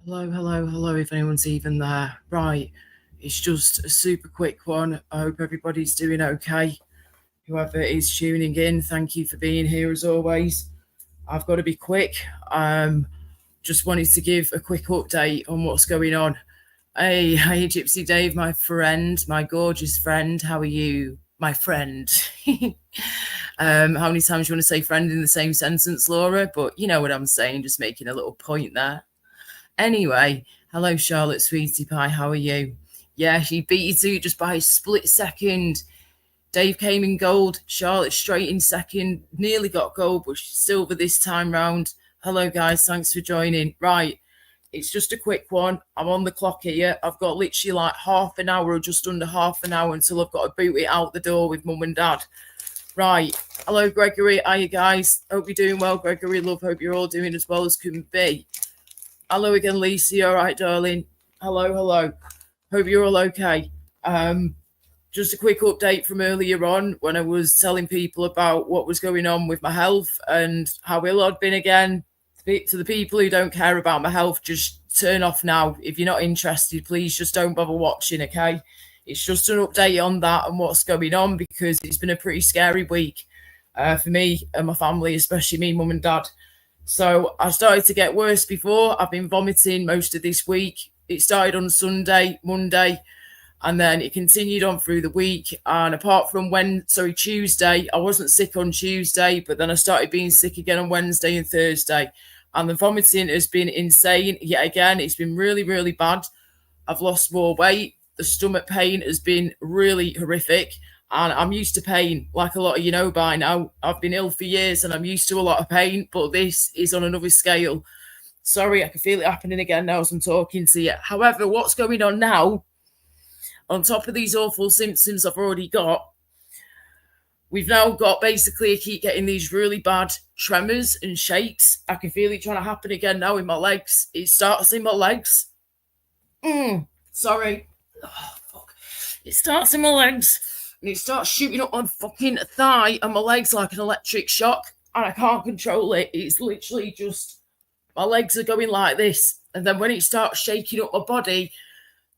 Hello, if anyone's even there. Right, it's just a super quick one. I hope everybody's doing okay. Whoever is tuning in, thank you for being here as always. I've got to be quick. Just wanted to give a quick update on what's going on. Hey, Gypsy Dave, my friend, my gorgeous friend. How are you, my friend? How many times you want to say friend in the same sentence, Laura? But you know what I'm saying, just making a little point there. Anyway, hello, Charlotte, sweetie pie. How are you? Yeah, she beat you two just by a split second. Dave came in gold. Charlotte straight in second. Nearly got gold, but she's silver this time round. Hello, guys. Thanks for joining. Right, it's just a quick one. I'm on the clock here. I've got literally like half an hour or just under half an hour until I've got to boot it out the door with mum and dad. Right. Hello, Gregory. How you guys? Hope you're doing well, Gregory. Love. Hope you're all doing as well as can be. Hello again, Lisa. All right, darling. Hello. Hope you're all okay. Just a quick update from earlier on when I was telling people about what was going on with my health and how ill I'd been again. To the people who don't care about my health, just turn off now. If you're not interested, please just don't bother watching, okay? It's just an update on that and what's going on because it's been a pretty scary week for me and my family, especially me, mum and dad. So I started to get worse before. I've been vomiting most of this week. It started on Sunday, Monday, and then it continued on through the week. And apart from Tuesday, I wasn't sick on Tuesday, but then I started being sick again on Wednesday and Thursday. And the vomiting has been insane. Yet again, it's been really, really bad. I've lost more weight. The stomach pain has been really horrific. And I'm used to pain, like a lot of you know by now. I've been ill for years and I'm used to a lot of pain, but this is on another scale. Sorry, I can feel it happening again now as I'm talking to you. However, what's going on now, on top of these awful symptoms I've already got, we've now got basically, I keep getting these really bad tremors and shakes. I can feel it trying to happen again now in my legs. It starts in my legs. Sorry. Oh, fuck. It starts in my legs. And it starts shooting up my fucking thigh and my legs like an electric shock. And I can't control it. It's literally just, my legs are going like this. And then when it starts shaking up my body,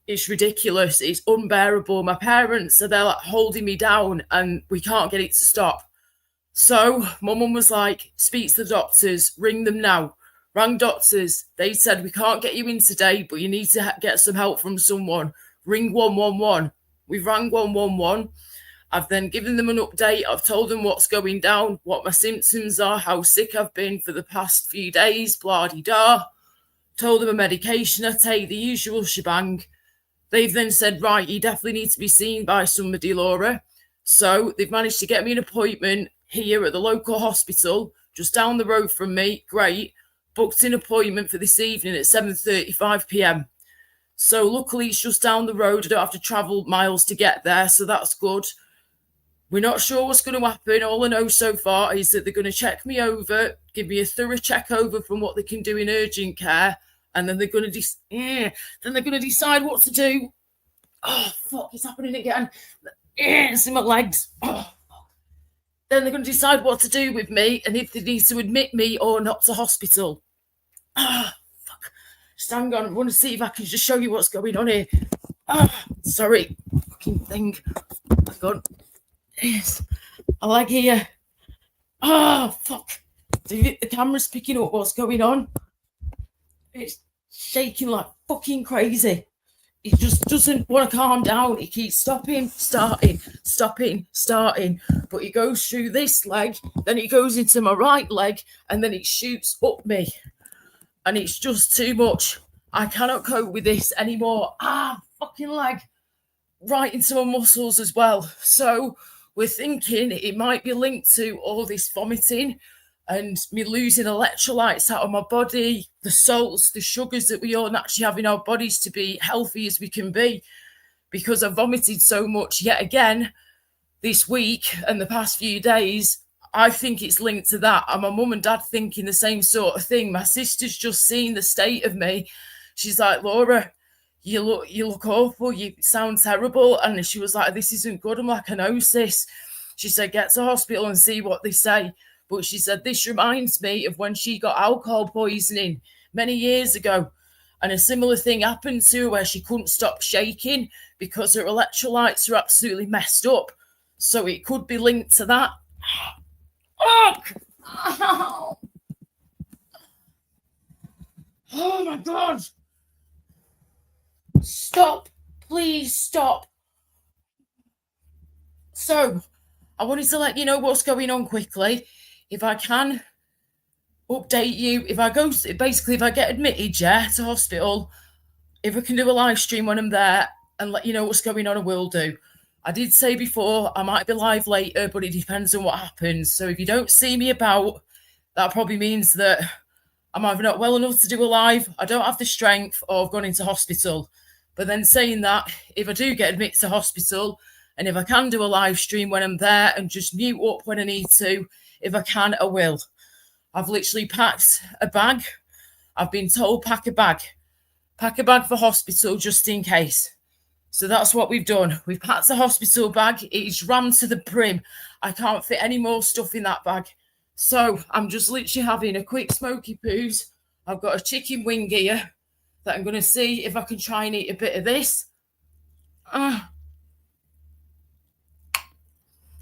it's ridiculous. It's unbearable. My parents are there like holding me down and we can't get it to stop. So my mum was like, speak to the doctors, ring them now. Rang doctors. They said, we can't get you in today, but you need to get some help from someone. Ring 111. We've rang 111. I've then given them an update. I've told them what's going down, what my symptoms are, how sick I've been for the past few days, blah-de-da. Told them a medication I take, the usual shebang. They've then said, right, you definitely need to be seen by somebody, Laura. So they've managed to get me an appointment here at the local hospital, just down the road from me. Great. Booked an appointment for this evening at 7:35 p.m. So luckily it's just down the road. I don't have to travel miles to get there, so that's good. We're not sure what's going to happen. All I know so far is that they're going to check me over, give me a thorough check over from what they can do in urgent care, and then they're going to decide what to do. Oh fuck! It's happening again. It's in my legs. Oh, fuck. Then they're going to decide what to do with me and if they need to admit me or not to hospital. Ah, fuck! Just hang on. I want to see if I can just show you what's going on here. Sorry, fucking thing. Hang on. Yes, I like here. Oh, fuck. The camera's picking up what's going on. It's shaking like fucking crazy. It just doesn't want to calm down. It keeps stopping, starting. But it goes through this leg, then it goes into my right leg, and then it shoots up me. And it's just too much. I cannot cope with this anymore. Fucking leg. Right into my muscles as well. So we're thinking it might be linked to all this vomiting and me losing electrolytes out of my body, the salts, the sugars that we all naturally have in our bodies to be healthy as we can be, because I vomited so much yet again this week and the past few days. I think it's linked to that. And my mum and dad thinking the same sort of thing. My sister's just seen the state of me. She's like, Laura, you look awful, you sound terrible. And she was like, this isn't good. I'm like, I know, sis. She said, get to hospital and see what they say. But she said, this reminds me of when she got alcohol poisoning many years ago. And a similar thing happened to her where she couldn't stop shaking because her electrolytes are absolutely messed up. So it could be linked to that. Oh, oh my God. Stop. Please stop. So I wanted to let you know what's going on quickly. If I can update you, if I go, basically, if I get admitted, yeah, to hospital, if I can do a live stream when I'm there and let you know what's going on, I will do. I did say before I might be live later, but it depends on what happens. So if you don't see me about, that probably means that I'm either not well enough to do a live, I don't have the strength, or I've gone into hospital. But then saying that, if I do get admitted to hospital, and if I can do a live stream when I'm there and just mute up when I need to, if I can, I will. I've literally packed a bag. I've been told pack a bag. Pack a bag for hospital just in case. So that's what we've done. We've packed a hospital bag. It's rammed to the brim. I can't fit any more stuff in that bag. So I'm just literally having a quick smoky poos. I've got a chicken wing here that I'm going to see if I can try and eat a bit of this.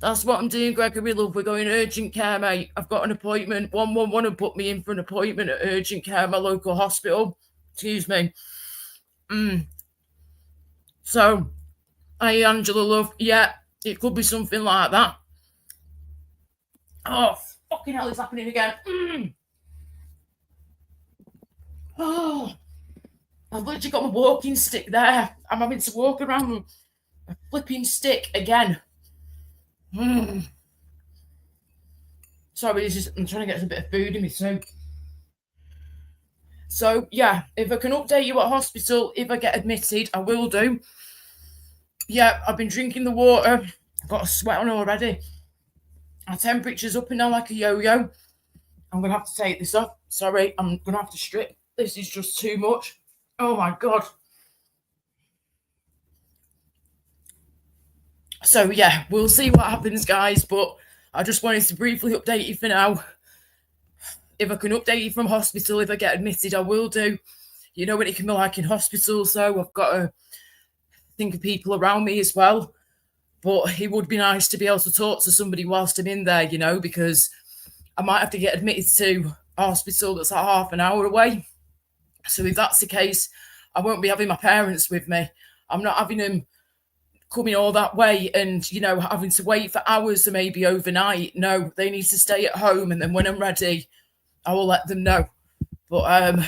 That's what I'm doing, Gregory Love. We're going urgent care, mate. I've got an appointment. 111 have put me in for an appointment at urgent care, my local hospital. Excuse me. So, hey, Angela Love. Yeah, it could be something like that. Oh, fucking hell, it's happening again. Oh, I've literally got my walking stick there. I'm having to walk around with a flipping stick again. Sorry, I'm trying to get a bit of food in me too. So, yeah, if I can update you at hospital, if I get admitted, I will do. Yeah, I've been drinking the water. I've got a sweat on already. My temperature's up and down like a yo-yo. I'm going to have to take this off. Sorry, I'm going to have to strip. This is just too much. Oh, my God. So, yeah, we'll see what happens, guys. But I just wanted to briefly update you for now. If I can update you from hospital, if I get admitted, I will do. You know what it can be like in hospital, so I've got to think of people around me as well. But it would be nice to be able to talk to somebody whilst I'm in there, you know, because I might have to get admitted to a hospital that's like half an hour away. So if that's the case, I won't be having my parents with me. I'm not having them coming all that way and, you know, having to wait for hours or maybe overnight. No, they need to stay at home, and then when I'm ready, I will let them know. But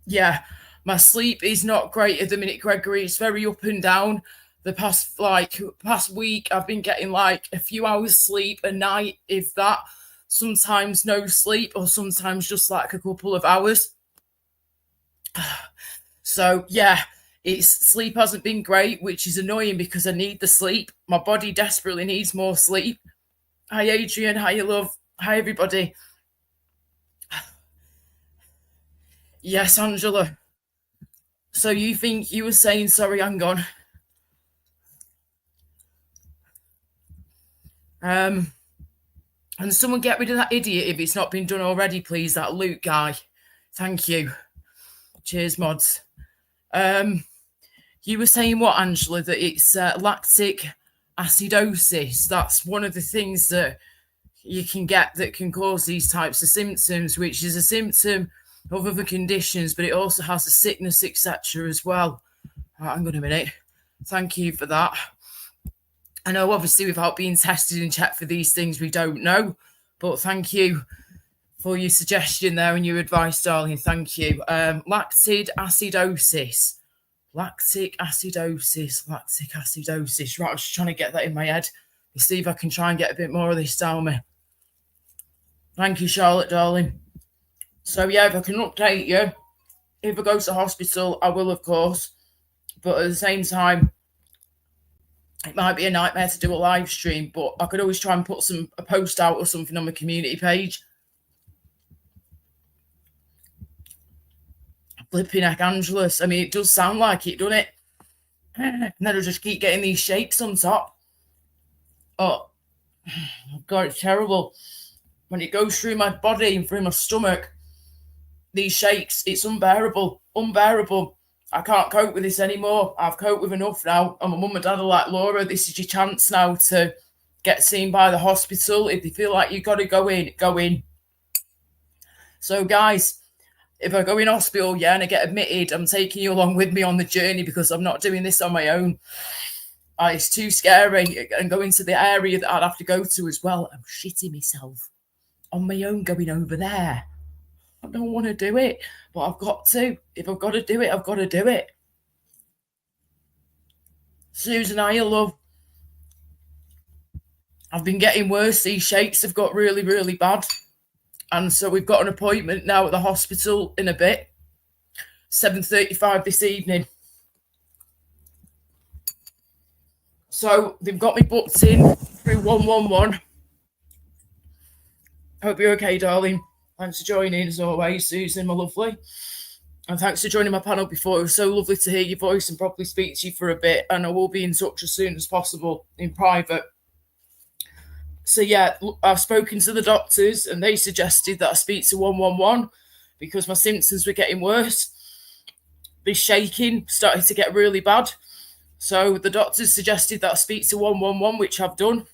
yeah, my sleep is not great at the minute, Gregory. It's very up and down. The past week, I've been getting like a few hours sleep a night, if that. Sometimes no sleep, or sometimes just like a couple of hours. So yeah, sleep hasn't been great, which is annoying because I need the sleep. My body desperately needs more sleep. Hi, Adrian. Hi, you love. Hi, everybody. Yes, Angela. So you think you were saying, sorry, hang on. And someone get rid of that idiot if it's not been done already, please. That Luke guy. Thank you. Cheers, mods. You were saying what, Angela? That it's lactic acidosis. That's one of the things that you can get that can cause these types of symptoms, which is a symptom of other conditions, but it also has a sickness, etc. as well. Right, hang on a minute. Thank you for that. I know, obviously, without being tested and checked for these things, we don't know. But thank you for your suggestion there and your advice, darling. Thank you. Lactic acidosis. Lactic acidosis. Right, I'm just trying to get that in my head. Let's see if I can try and get a bit more of this down me. Thank you, Charlotte, darling. So, yeah, if I can update you, if I go to hospital, I will, of course. But at the same time, it might be a nightmare to do a live stream, but I could always try and put a post out or something on my community page. Flipping heck, Angelus. I mean, it does sound like it, doesn't it? And then I'll just keep getting these shakes on top. Oh, God, it's terrible. When it goes through my body and through my stomach, These shakes, it's unbearable, unbearable. I can't cope with this anymore. I've coped with enough now. And my mum and dad are like, Laura, this is your chance now to get seen by the hospital. If you feel like you've got to go in, go in. So, guys, if I go in hospital, yeah, and I get admitted, I'm taking you along with me on the journey because I'm not doing this on my own. It's too scary. And going to the area that I'd have to go to as well, I'm shitting myself on my own going over there. I don't want to do it, but I've got to. If I've got to do it, I've got to do it. Susan, I love. I've been getting worse. These shakes have got really, really bad. And so we've got an appointment now at the hospital in a bit. 7:35 this evening. So they've got me booked in through 111. Hope you're okay, darling. Thanks for joining as always, Susan, my lovely. And thanks for joining my panel before. It was so lovely to hear your voice and probably speak to you for a bit. And I will be in touch as soon as possible in private. So yeah, I've spoken to the doctors and they suggested that I speak to 111 because my symptoms were getting worse. This shaking started to get really bad. So the doctors suggested that I speak to 111, which I've done.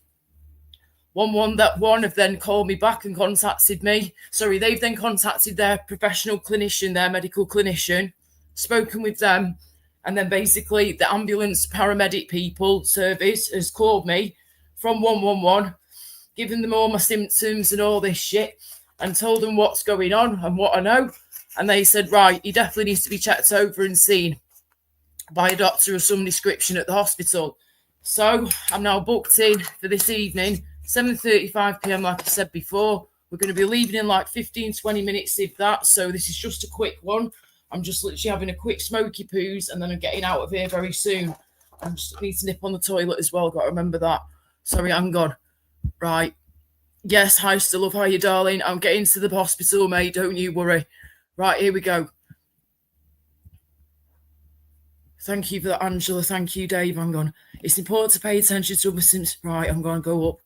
111 have then called me back and contacted me. Sorry, they've then contacted their professional clinician, their medical clinician, spoken with them, and then basically the ambulance paramedic people service has called me from 111, given them all my symptoms and all this shit, and told them what's going on and what I know. And they said, right, he definitely needs to be checked over and seen by a doctor of some description at the hospital. So I'm now booked in for this evening, 7:35 p.m. like I said before. We're going to be leaving in like 15-20 minutes, if that. So this is just a quick one. I'm just literally having a quick smoky poos and then I'm getting out of here very soon. I just need to nip on the toilet as well. Got to remember that. Sorry, hang on. Right. Yes, hi, still love. How you, darling? I'm getting to the hospital, mate. Don't you worry. Right, here we go. Thank you for that, Angela. Thank you, Dave. Hang on. It's important to pay attention to other symptoms. Right, I'm going to go up.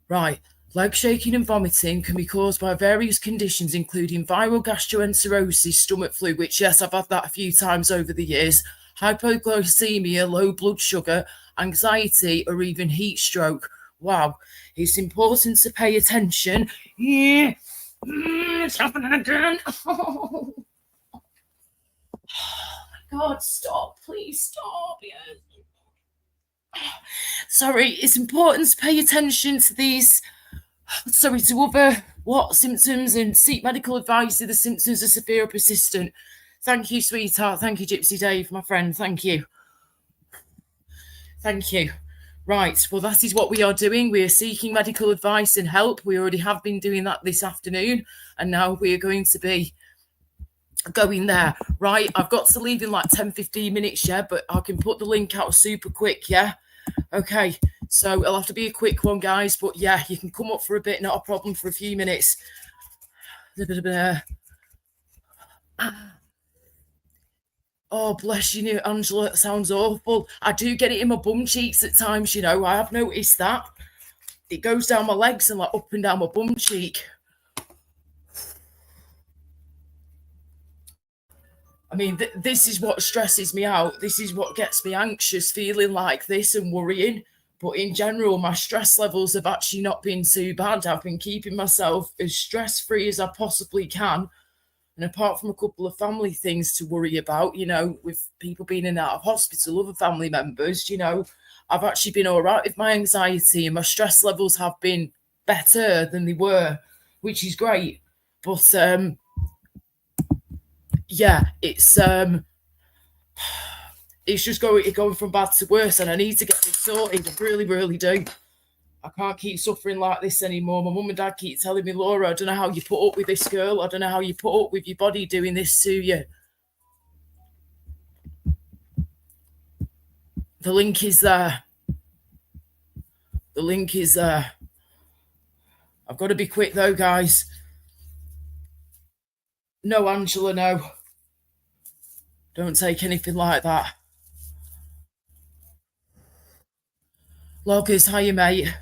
Right. Leg shaking and vomiting can be caused by various conditions, including viral gastroenterosis, stomach flu, which, yes, I've had that a few times over the years, hypoglycemia, low blood sugar, anxiety, or even heat stroke. Wow. It's important to pay attention. Yeah. It's happening again. Oh. God, stop. Please stop. Yes. Sorry, it's important to pay attention to these, to other symptoms and seek medical advice if the symptoms are severe or persistent. Thank you, sweetheart. Thank you, Gypsy Dave, my friend. Thank you. Thank you. Right, well, that is what we are doing. We are seeking medical advice and help. We already have been doing that this afternoon, and now we are going to be going there. Right, I've got to leave in like 10-15 minutes, yeah, but I can put the link out super quick, yeah? Okay, so it'll have to be a quick one, guys, but yeah, you can come up for a bit, not a problem, for a few minutes. Oh, bless you, Angela, that sounds awful. I do get it in my bum cheeks at times, you know, I have noticed that. It goes down my legs and like up and down my bum cheek. I mean, this is what stresses me out. This is what gets me anxious, feeling like this and worrying. But in general, my stress levels have actually not been too bad. I've been keeping myself as stress-free as I possibly can. And apart from a couple of family things to worry about, you know, with people being in and out of hospital, other family members, you know, I've actually been all right with my anxiety and my stress levels have been better than they were, which is great. But yeah, it's just going from bad to worse, and I need to get this sorted. I really, really do. I can't keep suffering like this anymore. My mum and dad keep telling me, Laura, I don't know how you put up with this, girl. I don't know how you put up with your body doing this to you. The link is there. The link is there. I've got to be quick though, guys. No, Angela, no. Don't take anything like that. Loggers, hiya, mate.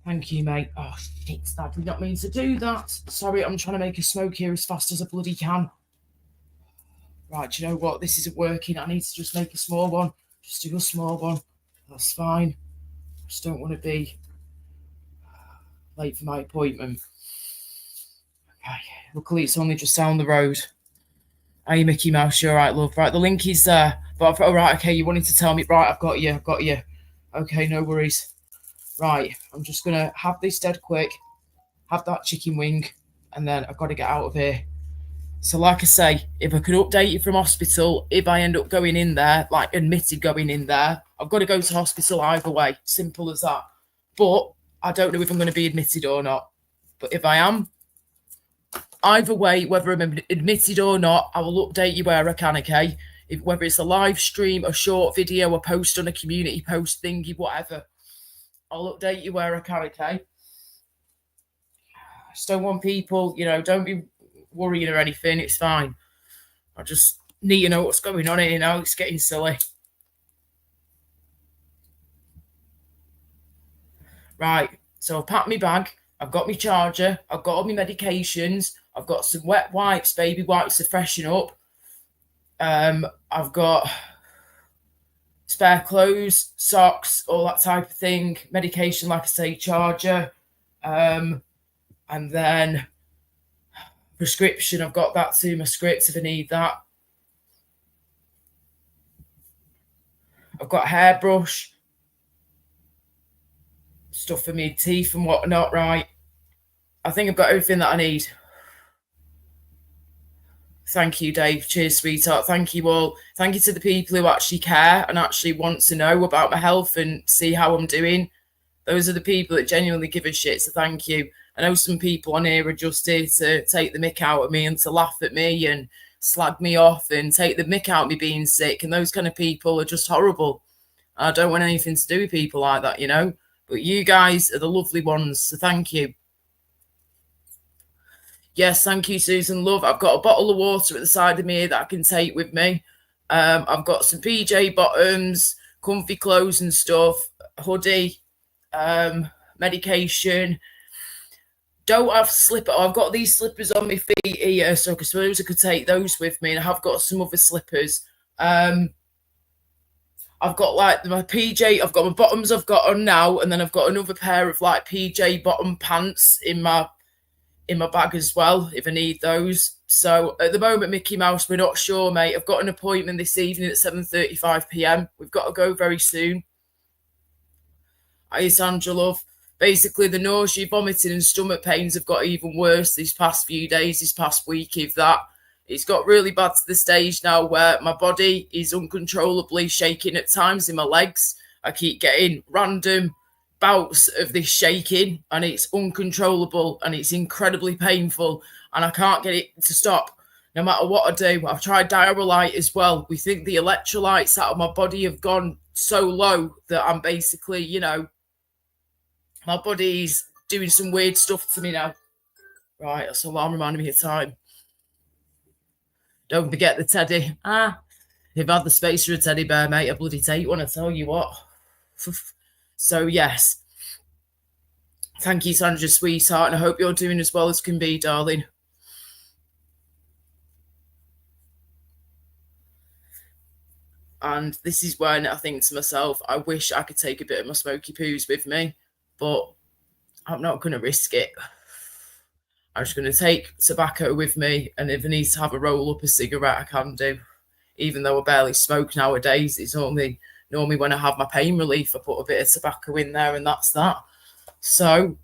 Thank you, mate. Oh, shit, I did not mean to do that. Sorry, I'm trying to make a smoke here as fast as I bloody can. Right, do you know what? This isn't working. I need to just make a small one. Just do a small one. That's fine. Just don't want to be late for my appointment. Okay. Luckily, it's only just down the road. Hey, Mickey Mouse, you're right, love. Right, the link is there. But all right, okay, you wanted to tell me. Right, I've got you. I've got you. Okay, no worries. Right, I'm just going to have this dead quick, have that chicken wing, and then I've got to get out of here. So, like I say, if I could update you from hospital, if I end up going in there, like admitted going in there, I've got to go to hospital either way. Simple as that. But I don't know if I'm going to be admitted or not. But if I am, either way, whether I'm admitted or not, I will update you where I can, okay? Whether it's a live stream, a short video, a post on a community post thingy, whatever, I'll update you where I can, okay? I just don't want people, don't be worrying or anything. It's fine. I just need to know what's going on here now. It's getting silly. Right, so I've packed my bag. I've got my charger. I've got all my medications. I've got some wet wipes, baby wipes to freshen up. I've got spare clothes, socks, all that type of thing. Medication, like I say, charger. And then prescription, I've got that too, my scripts if I need that. I've got a hairbrush, stuff for me teeth and whatnot, right? I think I've got everything that I need. Thank you, Dave. Cheers, sweetheart. Thank you all. Thank you to the people who actually care and actually want to know about my health and see how I'm doing. Those are the people that genuinely give a shit, so thank you. I know some people on here are just here to take the mick out of me and to laugh at me and slag me off and take the mick out of me being sick, and those kind of people are just horrible. I don't want anything to do with people like that. But you guys are the lovely ones, so thank you. Yes, thank you, Susan. Love, I've got a bottle of water at the side of me that I can take with me. I've got some PJ bottoms, comfy clothes and stuff, hoodie, medication. Don't have slipper. I've got these slippers on my feet here, so I suppose I could take those with me. And I have got some other slippers. I've got like my PJ. I've got my bottoms I've got on now, and then I've got another pair of like PJ bottom pants in my bag as well if I need those. So at the moment, Mickey Mouse, we're not sure, mate. I've got an appointment this evening at 7:35 p.m. We've got to go very soon. Hi, Sandra, love. Basically, the nausea, vomiting, and stomach pains have got even worse these past few days, this past week, if that. It's got really bad to the stage now where my body is uncontrollably shaking at times in my legs. I keep getting random bouts of this shaking, and it's uncontrollable and it's incredibly painful, and I can't get it to stop no matter what I do. I've tried Diarrhelite as well. We think the electrolytes out of my body have gone so low that I'm basically, my body's doing some weird stuff to me now. Right, that's alarm reminding me of time. Don't forget the teddy. If I had the space for a teddy bear, mate, I'd bloody take one, I tell you what. So, yes. Thank you, Sandra, sweetheart, and I hope you're doing as well as can be, darling. And this is when I think to myself, I wish I could take a bit of my smoky poos with me, but I'm not going to risk it. I'm just going to take tobacco with me, and if I need to have a roll up a cigarette, I can do. Even though I barely smoke nowadays, it's only normally when I have my pain relief, I put a bit of tobacco in there, and that's that. So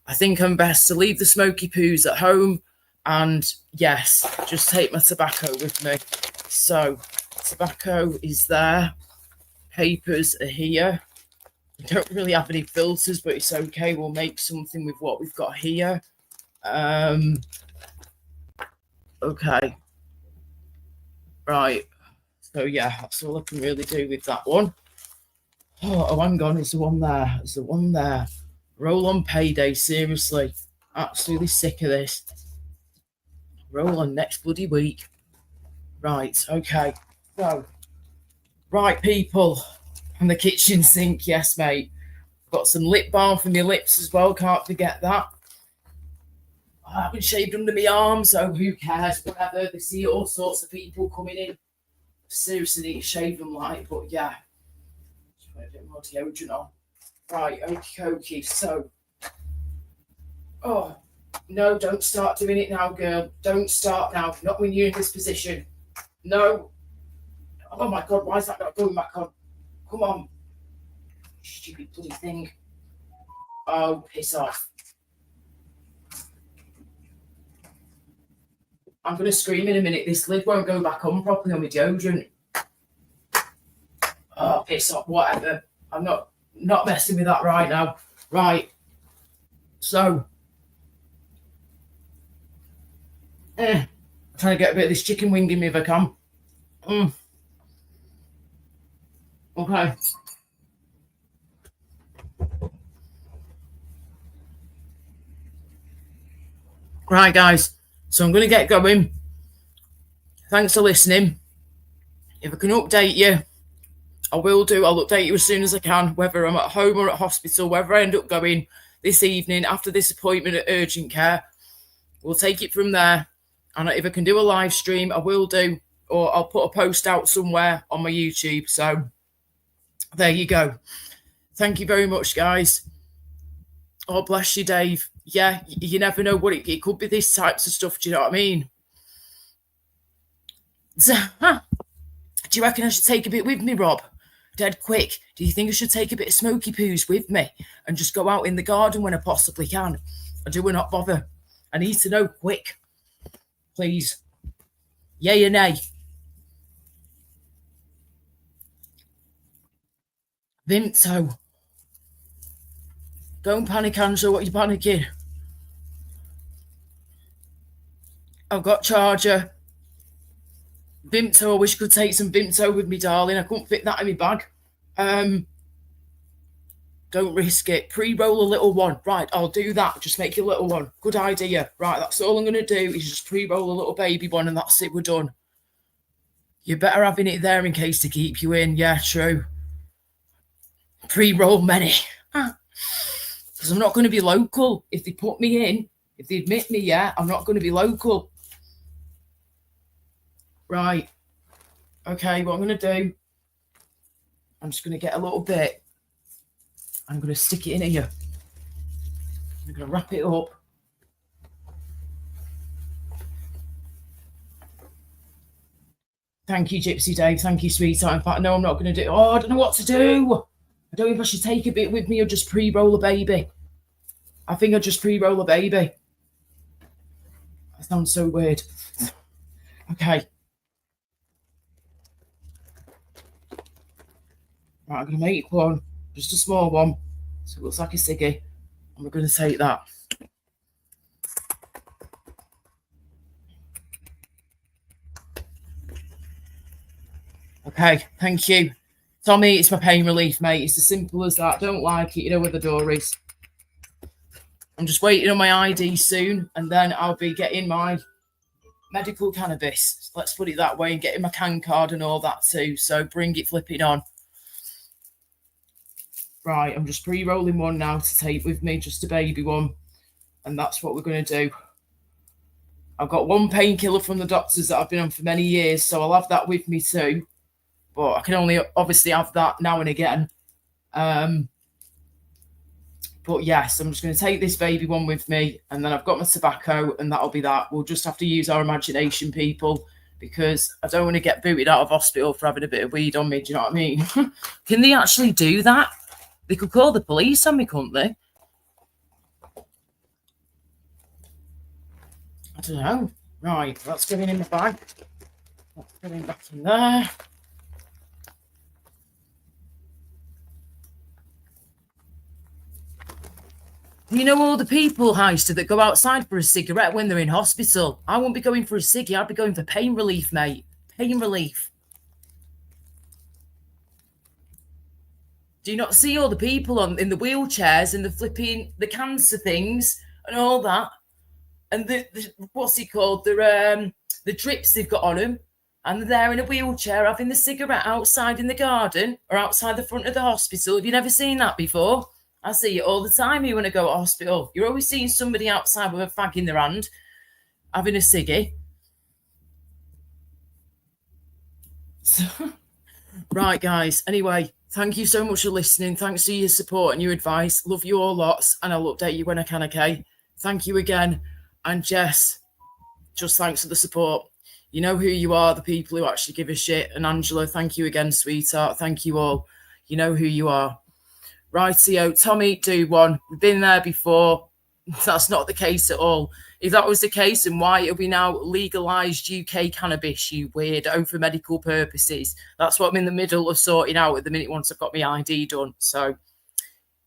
I think I'm best to leave the smoky poos at home and, yes, just take my tobacco with me. So tobacco is there. Papers are here. We don't really have any filters, but it's okay. We'll make something with what we've got here. Okay. Right. So, yeah, that's all I can really do with that one. Oh, hang on. Is the one there? Is the one there? Roll on payday, seriously. Absolutely sick of this. Roll on next bloody week. Right, okay. So, right, people. And the kitchen sink, yes, mate. got some lip balm for my lips as well. Can't forget that. I haven't shaved under my arms, so who cares? Whatever. They see all sorts of people coming in. Seriously, need to shave them like, but yeah. Just put a bit more deodorant on. Right, okie dokie. So, oh, no, don't start doing it now, girl. Don't start now. Not when you're in this position. No. Oh my God, why is that not going back on? Come on. Stupid bloody thing. Oh, piss off. I'm going to scream in a minute. This lid won't go back on properly on my deodorant. Oh, piss off. Whatever. I'm not messing with that right now. Right. So. I'm trying to get a bit of this chicken wing in me if I can. Okay. Right, guys. So I'm going to get going. Thanks for listening. If I can update you, I will do. I'll update you as soon as I can, whether I'm at home or at hospital, wherever I end up going this evening after this appointment at urgent care. We'll take it from there. And if I can do a live stream, I will do, or I'll put a post out somewhere on my YouTube. So there you go. Thank you very much, guys. Oh, bless you, Dave. Yeah, you never know what it could be. These types of stuff. Do you know what I mean? Do you reckon I should take a bit with me, Rob? Dead quick. Do you think I should take a bit of smoky poos with me and just go out in the garden when I possibly can? Or do I not bother? I need to know quick. Please. Yay or nay? Vimto. Don't panic, Angela. What are you panicking? I've got charger. Vimto. I wish I could take some Vimto with me, darling. I couldn't fit that in my bag. Don't risk it. Pre-roll a little one. Right, I'll do that. Just make your little one. Good idea. Right, that's all I'm going to do is just pre-roll a little baby one and that's it. We're done. You're better having it there in case to keep you in. Yeah, true. Pre-roll many. Because I'm not going to be local. If they put me in, if they admit me, yeah, I'm not going to be local. Right. Okay, what I'm going to do, I'm just going to get a little bit. I'm going to stick it in here. I'm going to wrap it up. Thank you, Gypsy Dave. Thank you, sweetheart. In fact, no, I'm not going to do. Oh, I don't know what to do. I don't know if I should take a bit with me or just pre-roll a baby. I think I'll just pre-roll a baby. That sounds so weird. Okay. Right, I'm going to make one. Just a small one. So it looks like a ciggy. And we're going to take that. Okay, thank you. Tommy, it's my pain relief, mate. It's as simple as that. Don't like it, you know where the door is. I'm just waiting on my ID soon, and then I'll be getting my medical cannabis. Let's put it that way, and getting my CAN card and all that too. So bring it flipping on. Right, I'm just pre-rolling one now to take with me, just a baby one. And that's what we're going to do. I've got one painkiller from the doctors that I've been on for many years, so I'll have that with me too. But I can only obviously have that now and again. But yes, I'm just going to take this baby one with me, and then I've got my tobacco, and that'll be that. We'll just have to use our imagination, people, because I don't want to get booted out of hospital for having a bit of weed on me. Do you know what I mean? Can they actually do that? They could call the police on me, couldn't they? I don't know. Right, that's going in the bag. That's going back in there. You know all the people, Heister, that go outside for a cigarette when they're in hospital? I won't be going for a ciggy. I'd be going for pain relief, mate. Pain relief. Do you not see all the people in the wheelchairs and the flipping, the cancer things and all that? And the what's it called? The drips they've got on them. And they're there in a wheelchair having the cigarette outside in the garden or outside the front of the hospital. Have you never seen that before? I see it all the time. You want to go to hospital. You're always seeing somebody outside with a fag in their hand, having a ciggy. So, right, guys. Anyway, thank you so much for listening. Thanks for your support and your advice. Love you all lots, and I'll update you when I can, okay? Thank you again. And Jess, just thanks for the support. You know who you are, the people who actually give a shit. And Angela, thank you again, sweetheart. Thank you all. You know who you are. Rightio, Tommy, do one. We've been there before. That's not the case at all. If that was the case, then why have we now legalised UK cannabis, you weirdo, for medical purposes? That's what I'm in the middle of sorting out at the minute once I've got my ID done. So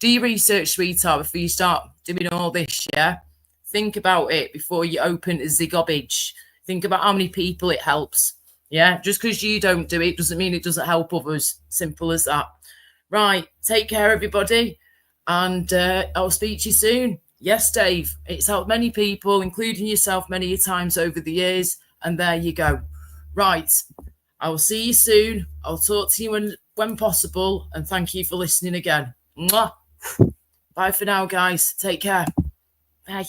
do your research, sweetheart, before you start doing all this, yeah? Think about it before you open the garbage. Think about how many people it helps. Yeah, just because you don't do it doesn't mean it doesn't help others. Simple as that. Right, take care, everybody, and I'll speak to you soon. Yes, Dave, it's helped many people, including yourself, many times over the years, and there you go. Right, I will see you soon. I'll talk to you when possible, and thank you for listening again. Mwah. Bye for now, guys. Take care. Bye.